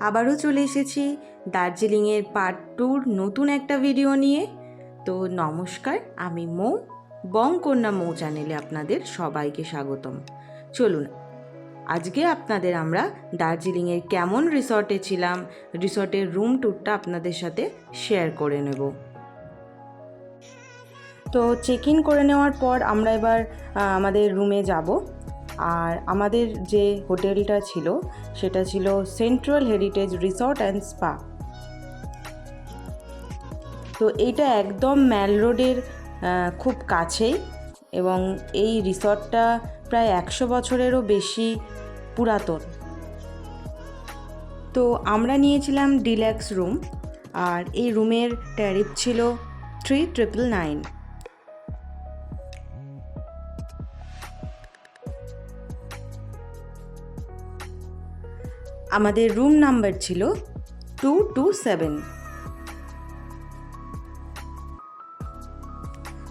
আবারও চলে এসেছি দার্জিলিংয়ের পার্ট 2 নতুন একটা ভিডিও নিয়ে। তো নমস্কার, আমি মৌ, বংকন্যা মৌ চ্যানেলে আপনাদের সবাইকে স্বাগতম। চলুন আজকে আপনাদের আমরা দার্জিলিংয়ের কেমন রিসর্টে ছিলাম, রিসর্টের রুম ট্যুরটা আপনাদের সাথে শেয়ার করে নেব। তো চেক ইন করে নেওয়ার পর আমরা এবার আমাদের রুমে যাব। আর আমাদের যে হোটেলটা ছিল সেটা ছিল central heritage resort and spa. তো এইটা একদম ম্যাল রোডের খুব কাছেই, এবং এই রিসর্টটা প্রায় 100 বছরেরও বেশি পুরাতন। তো আমরা নিয়েছিলাম ডিলাক্স রুম, আর এই রুমের ট্যারিফ ছিল 3999। আমাদের রুম নাম্বার ছিল 227।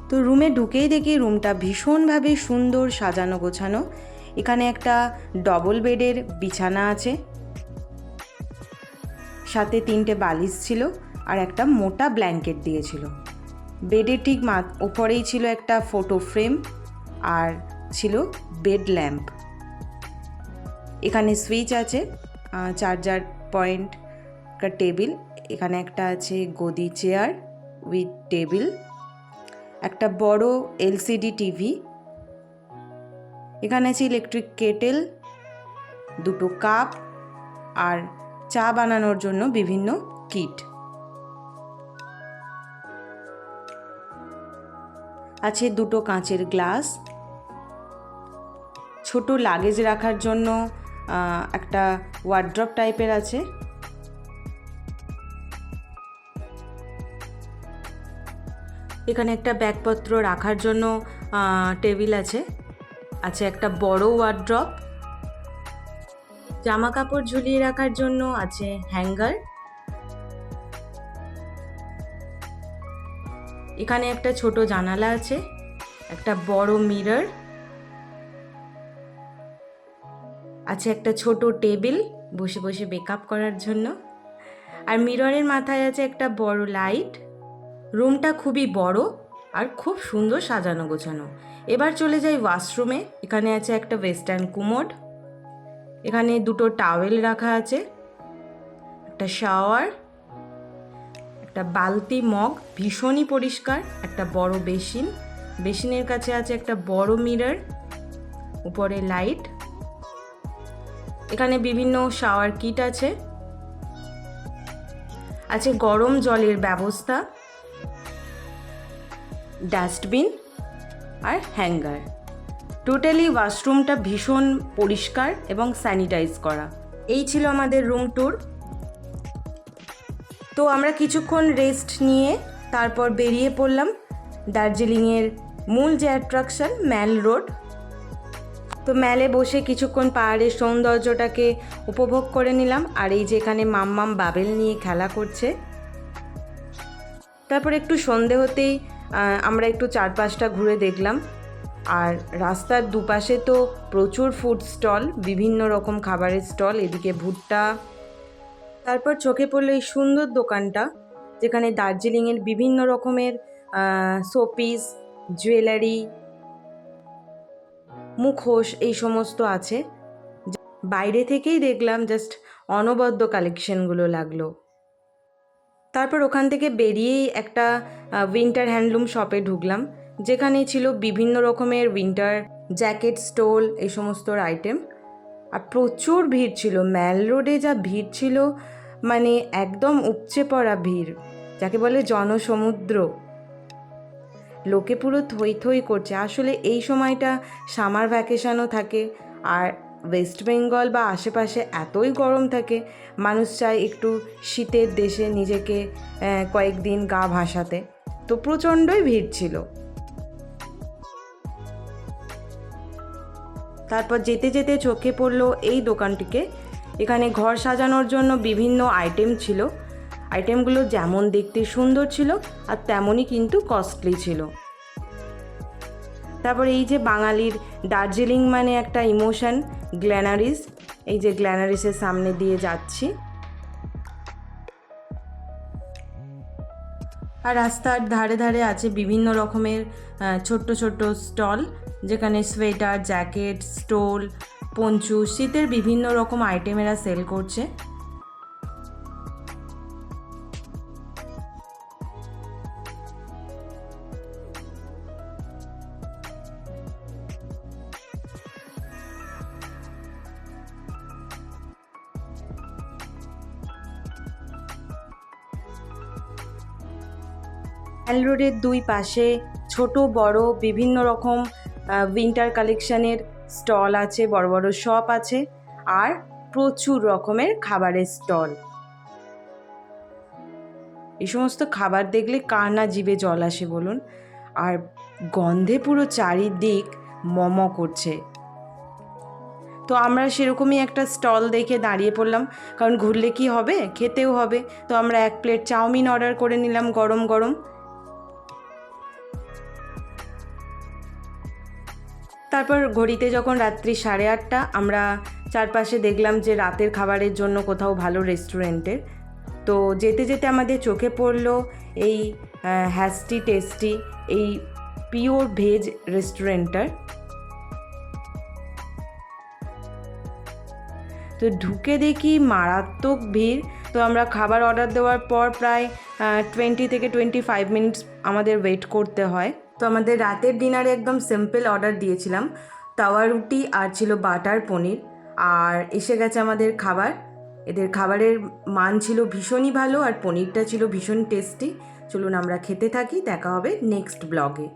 তো রুমে ঢুকেই দেখি রুমটা ভীষণভাবে সুন্দর সাজানো গোছানো। এখানে একটা ডবল বেডের বিছানা আছে, সাথে 3টে বালিশ ছিল আর একটা মোটা ব্ল্যাঙ্কেট দিয়েছিল। বেডের ঠিক উপরেই ছিল একটা ফটো ফ্রেম আর ছিল বেড ল্যাম্প। এখানে সুইচ আছে, চার্জার পয়েন্ট, একটা টেবিল, এখানে একটা আছে গদি চেয়ার উইথ টেবিল, একটা বড় এলসিডি টিভি, এখানে আছে ইলেকট্রিক কেটেল, 2টো কাপ আর চা বানানোর জন্য বিভিন্ন কিট আছে, 2টো কাঁচের গ্লাস, ছোট লাগেজ রাখার জন্য একটা ওয়ার্ড্রপ টাইপের আছে। এখানে একটা ব্যাগপত্র রাখার জন্য টেবিল আছে, একটা বড় ওয়ার্ড্রপ, জামা কাপড় ঝুলিয়ে রাখার জন্য আছে হ্যাঙ্গার। এখানে একটা ছোট জানালা আছে, একটা বড় মিরর আছে, একটা ছোট টেবিল বসে বসে মেকআপ করার জন্য, আর মিররের মাথায় আছে একটা বড় লাইট। রুমটা খুবই বড় আর খুব সুন্দর সাজানো গোছানো। এবার চলে যাই ওয়াশরুমে। এখানে আছে একটা ওয়েস্টার্ন কুমোড, এখানে 2টো টাওয়েল রাখা আছে, একটা শাওয়ার, একটা বালতি মগ ভীষণই পরিষ্কার, একটা বড় বেসিন, বেসিনের কাছে আছে একটা বড় মিরর, উপরে লাইট, এখানে বিভিন্ন শাওয়ার কিট আছে গরম জলের ব্যবস্থা, ডাস্টবিন আর হ্যাঙ্গার। টোটালি ওয়াশরুমটা ভীষণ পরিষ্কার এবং স্যানিটাইজ করা। এই ছিল আমাদের রুম ট্যুর। তো আমরা কিছুক্ষণ রেস্ট নিয়ে তারপর বেরিয়ে পড়লাম দার্জিলিংয়ের মূল যে অ্যাট্রাকশন ম্যাল রোড। তো ম্যালে বসে কিছুক্ষণ পাহাড়ের সৌন্দর্যটাকে উপভোগ করে নিলাম। আর এই যে এখানে মাম্মাম বাবেল নিয়ে খেলা করছে। তারপর একটু সন্ধে হতেই আমরা একটু চারপাশটা ঘুরে দেখলাম। আর রাস্তার দুপাশে তো প্রচুর ফুড স্টল, বিভিন্ন রকম খাবারের স্টল, এদিকে ভুট্টা। তারপর চোখে পড়লো এই সুন্দর দোকানটা, যেখানে দার্জিলিংয়ের বিভিন্ন রকমের শোপিস, জুয়েলারি, মুখোশ এই সমস্ত আছে। বাইরে থেকেই দেখলাম, জাস্ট অনবদ্য কালেকশনগুলো লাগলো। তারপর ওখান থেকে বেরিয়েই একটা উইন্টার হ্যান্ডলুম শপে ঢুকলাম, যেখানে ছিল বিভিন্ন রকমের উইন্টার জ্যাকেট, স্টোল এই সমস্ত আইটেম। আর প্রচুর ভিড় ছিল ম্যাল রোডে, যা ভিড় ছিল মানে একদম উপচে পড়া ভিড়, যাকে বলে জনসমুদ্র। লোকে পুরো থই থই করছে। আসলে এই সময়টা সামার ভ্যাকেশনও থাকে, আর ওয়েস্ট বেঙ্গল বা আশেপাশে এতই গরম থাকে, মানুষ চায় একটু শীতের দেশে নিজেকে কয়েকদিন গা ভাসাতে। তো প্রচণ্ডই ভিড় ছিল। তারপর যেতে যেতে চোখে পড়লো এই দোকানটিকে। এখানে ঘর সাজানোর জন্য বিভিন্ন আইটেম ছিল। আইটেমগুলো যেমন দেখতে সুন্দর ছিল আর তেমনই কিন্তু কস্টলি ছিল। তারপর এই যে বাঙালির দার্জিলিং মানে একটা ইমোশন, গ্ল্যানারিস। এই যে গ্ল্যানারিসের সামনে দিয়ে যাচ্ছি। আর রাস্তার ধারে ধারে আছে বিভিন্ন রকমের ছোট্ট ছোট্ট স্টল, যেখানে সোয়েটার, জ্যাকেট, স্টোল, পঞ্চু, শীতের বিভিন্ন রকম আইটেম এরা সেল করছে। মল রোডের দুই পাশে ছোট বড় বিভিন্ন রকম উইন্টার কালেকশনের স্টল আছে, বড় বড় শপ আছে, আর প্রচুর রকমের খাবারের স্টল। এই সমস্ত খাবার দেখলে কার না জিভে জল আসে বলুন, আর গন্ধে পুরো চারিদিক মম করছে। তো আমরা সেরকমই একটা স্টল দেখে দাঁড়িয়ে পড়লাম, কারণ ঘুরলে কি হবে, খেতেও হবে। তো আমরা 1 প্লেট চাউমিন অর্ডার করে নিলাম গরম গরম। তারপর ঘড়িতে যখন রাত্রি 8:30, আমরা চারপাশে দেখলাম যে রাতের খাবারের জন্য কোথাও ভালো রেস্টুরেন্টের। তো যেতে যেতে আমাদের চোখে পড়লো এই হ্যাস্টি টেস্টি, এই পিওর ভেজ রেস্টুরেন্টটার। তো ঢুকে দেখি মারাত্মক ভিড়। তো আমরা খাবার অর্ডার দেওয়ার পর প্রায় 20 থেকে 25 মিনিটস আমাদের ওয়েট করতে হয়। তো আমাদের রাতের ডিনারে একদম সিম্পল অর্ডার দিয়েছিলাম, তাওয়া রুটি আর ছিল বাটার পনির। আর এসে গেছে আমাদের খাবার। এদের খাবারের মান ছিল ভীষণই ভালো, আর পনিরটা ছিল ভীষণ টেস্টি। চলুন আমরা খেতে থাকি, দেখা হবে নেক্সট ব্লগে।